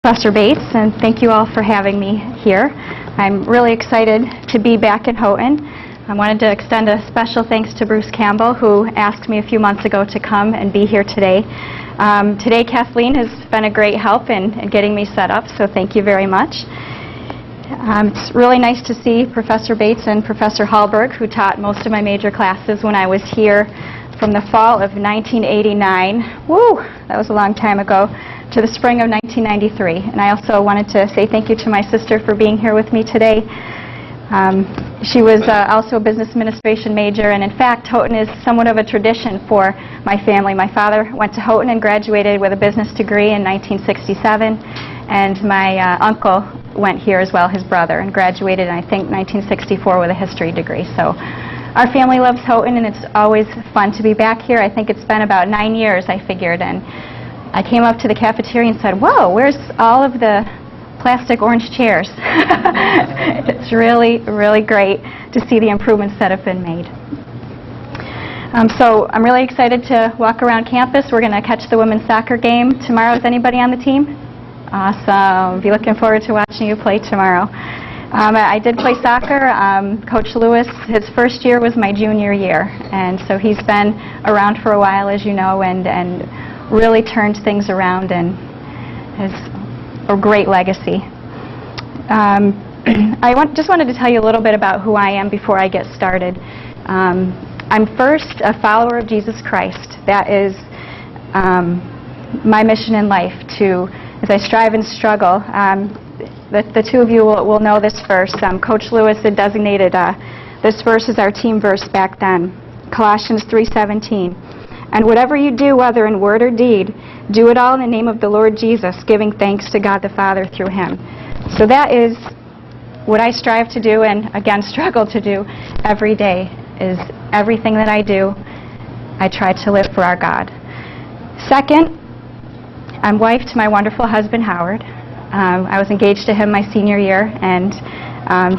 Professor Bates, and thank you all for having me here. I'm really excited to be back in Houghton. I wanted to extend a special thanks to Bruce Campbell, who asked me a few months ago to come and be here today. Today, Kathleen has been a great help in getting me set up, so thank you very much. It's really nice to see Professor Bates and Professor Hallberg, who taught most of my major classes when I was here from the fall of 1989. Woo! That was a long time ago. To the spring of 1993. And I also wanted to say thank you to my sister for being here with me today. She was also a business administration major, and in fact, Houghton is somewhat of a tradition for my family. My father went to Houghton and graduated with a business degree in 1967, and my uncle went here as well, his brother, and graduated in, I think, 1964 with a history degree. So our family loves Houghton, and it's always fun to be back here. I think it's been about 9 years, I figured, and I came up to the cafeteria and said, whoa, where's all of the plastic orange chairs? It's really, really great to see the improvements that have been made. So I'm really excited to walk around campus. We're going to catch the women's soccer game tomorrow. Is anybody on the team? Awesome. Be looking forward to watching you play tomorrow. I did play soccer. Coach Lewis, his first year was my junior year, and so he's been around for a while, as you know, and really turned things around and has a great legacy. Just wanted to tell you a little bit about who I am before I get started. I'm first a follower of Jesus Christ. That is my mission in life, as I strive and struggle. The two of you will know this verse. Coach Lewis had designated this verse as our team verse back then, Colossians 3:17. And whatever you do, whether in word or deed, do it all in the name of the Lord Jesus, giving thanks to God the Father through Him. So that is what I strive to do and, again, struggle to do every day, is everything that I do, I try to live for our God. Second, I'm wife to my wonderful husband, Howard. I was engaged to him my senior year, and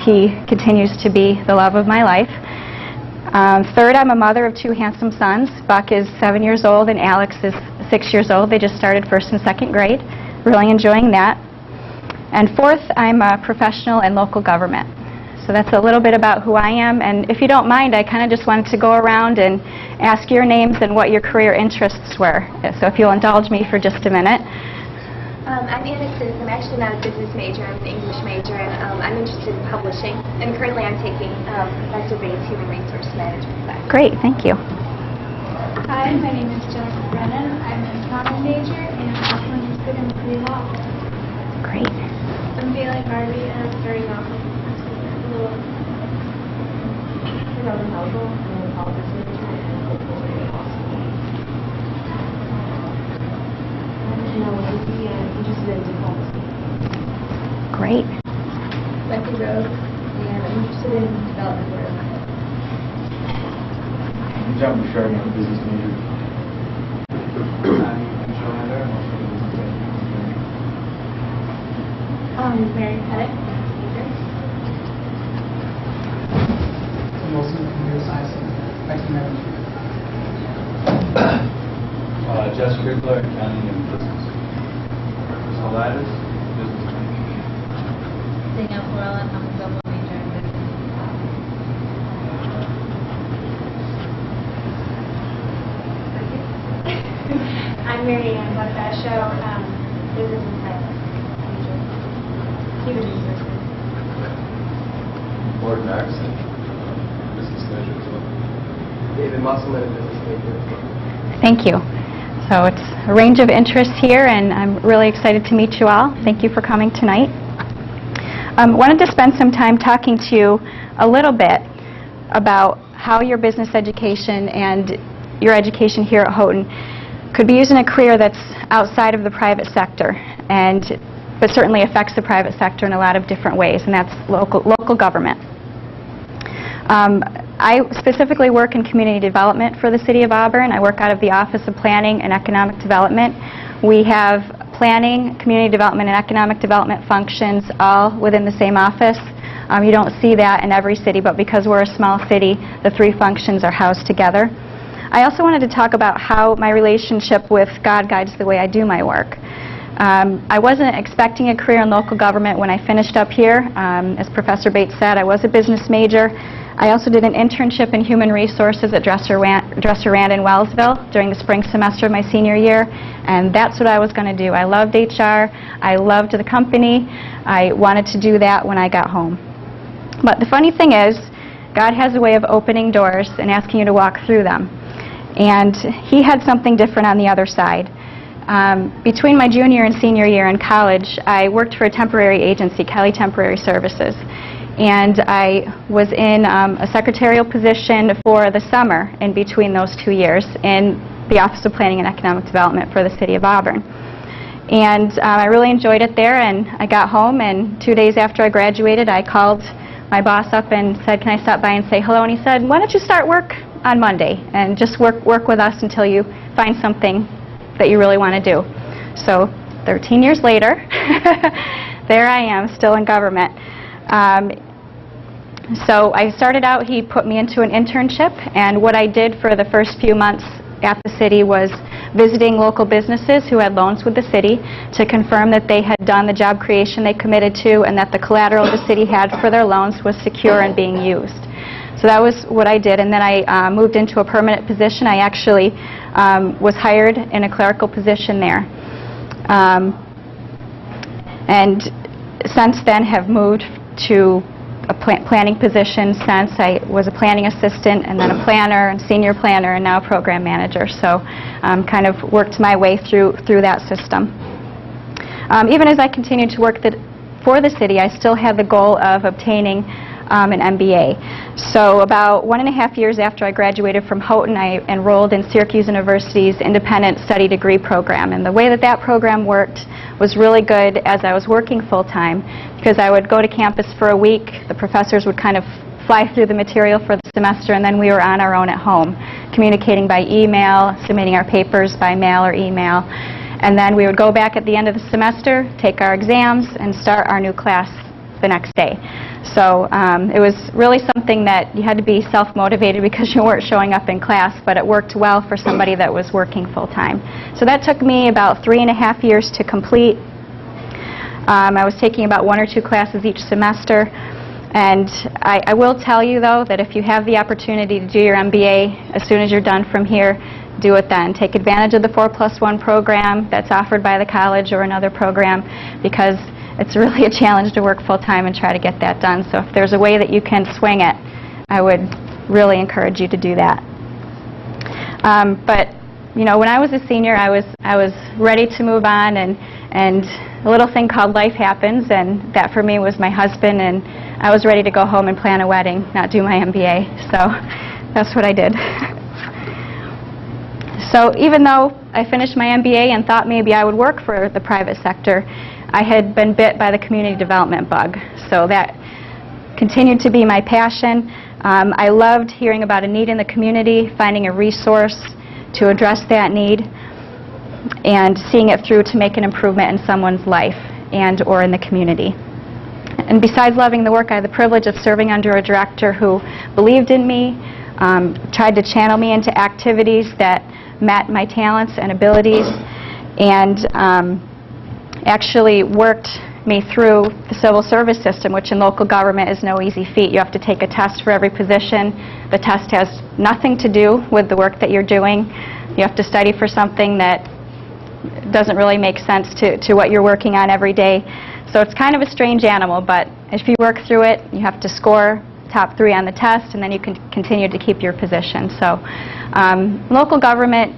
he continues to be the love of my life. Third, I'm a mother of 2 handsome sons. Buck is 7 years old and Alex is 6 years old. They just started 1st and 2nd grade. Really enjoying that. And fourth, I'm a professional in local government. So that's a little bit about who I am. And if you don't mind, I kind of just wanted to go around and ask your names and what your career interests were. So if you'll indulge me for just a minute. I'm Anna Sis. I'm actually not a business major. I'm an English major, and I'm interested in publishing. And currently I'm taking Professor Bates' Human Resource Management class. Great, thank you. Hi, my name is Jennifer Brennan. I'm an accounting major, and I'm also interested in pre-law. Great. I'm Bailey Harvey, and I'm starting off with law. Great. Becky Rose, and I'm interested in development work. I'm John Bouchard, I'm a business major. Mary Pettit, major. I'm also in computer science and technology. Jess Crickler, accounting and business. Crystal Laddis, business management. Danielle Florella, I'm a double major in business. I'm Mary Ann Buttasho, business and finance major. Human resources. Lord Maxon, business major as well. David Musselman, business major as well. Thank you. So it's a range of interests here, and I'm really excited to meet you all. Thank you for coming tonight. Wanted to spend some time talking to you a little bit about how your business education and your education here at Houghton could be used in a career that's outside of the private sector, but certainly affects the private sector in a lot of different ways, and that's local government. I specifically work in community development for the City of Auburn. I work out of the Office of Planning and Economic Development. We have planning, community development, and economic development functions all within the same office. You don't see that in every city, but because we're a small city, the 3 functions are housed together. I also wanted to talk about how my relationship with God guides the way I do my work. I wasn't expecting a career in local government when I finished up here. As Professor Bates said, I was a business major. I also did an internship in human resources at Dresser Rand in Wellsville during the spring semester of my senior year, and that's what I was going to do. I loved HR. I loved the company. I wanted to do that when I got home. But the funny thing is, God has a way of opening doors and asking you to walk through them. And He had something different on the other side. Between my junior and senior year in college, I worked for a temporary agency, Kelly Temporary Services. And I was in a secretarial position for the summer in between those 2 years in the Office of Planning and Economic Development for the City of Auburn. And I really enjoyed it there, and I got home, and 2 days after I graduated, I called my boss up and said, can I stop by and say hello? And he said, why don't you start work on Monday and just work with us until you find something that you really want to do. So 13 years later, there I am, still in government. So I started out, he put me into an internship, and what I did for the first few months at the city was visiting local businesses who had loans with the city to confirm that they had done the job creation they committed to and that the collateral the city had for their loans was secure and being used. So that was what I did, and then I moved into a permanent position. I actually was hired in a clerical position there. And since then have moved to a planning position since. I was a planning assistant and then a planner and senior planner and now a program manager. So kind of worked my way through that system. Even as I continued to work for the city, I still had the goal of obtaining an MBA. So about 1.5 years after I graduated from Houghton, I enrolled in Syracuse University's independent study degree program. And the way that program worked was really good as I was working full-time, because I would go to campus for a week, the professors would kind of fly through the material for the semester, and then we were on our own at home, communicating by email, submitting our papers by mail or email. And then we would go back at the end of the semester, take our exams, and start our new class the next day. So it was really something that you had to be self-motivated because you weren't showing up in class, but it worked well for somebody that was working full-time. So that took me about 3.5 years to complete. I was taking about 1 or 2 classes each semester. And I will tell you, though, that if you have the opportunity to do your MBA as soon as you're done from here, do it then. Take advantage of the 4+1 program that's offered by the college or another program, because it's really a challenge to work full-time and try to get that done. So if there's a way that you can swing it, I would really encourage you to do that. But you know, when I was a senior, I was ready to move on, and a little thing called life happens, and that for me was my husband, and I was ready to go home and plan a wedding, not do my MBA. So that's what I did. So even though I finished my MBA and thought maybe I would work for the private sector, I had been bit by the community development bug. So that continued to be my passion. I loved hearing about a need in the community, finding a resource to address that need, and seeing it through to make an improvement in someone's life and or in the community. And besides loving the work, I had the privilege of serving under a director who believed in me, tried to channel me into activities that met my talents and abilities, and actually worked me through the civil service system, which in local government is no easy feat. You have to take a test for every position. The test has nothing to do with the work that you're doing. You have to study for something that doesn't really make sense to what you're working on every day. So it's kind of a strange animal, but if you work through it, you have to score top 3 on the test, and then you can continue to keep your position. So local government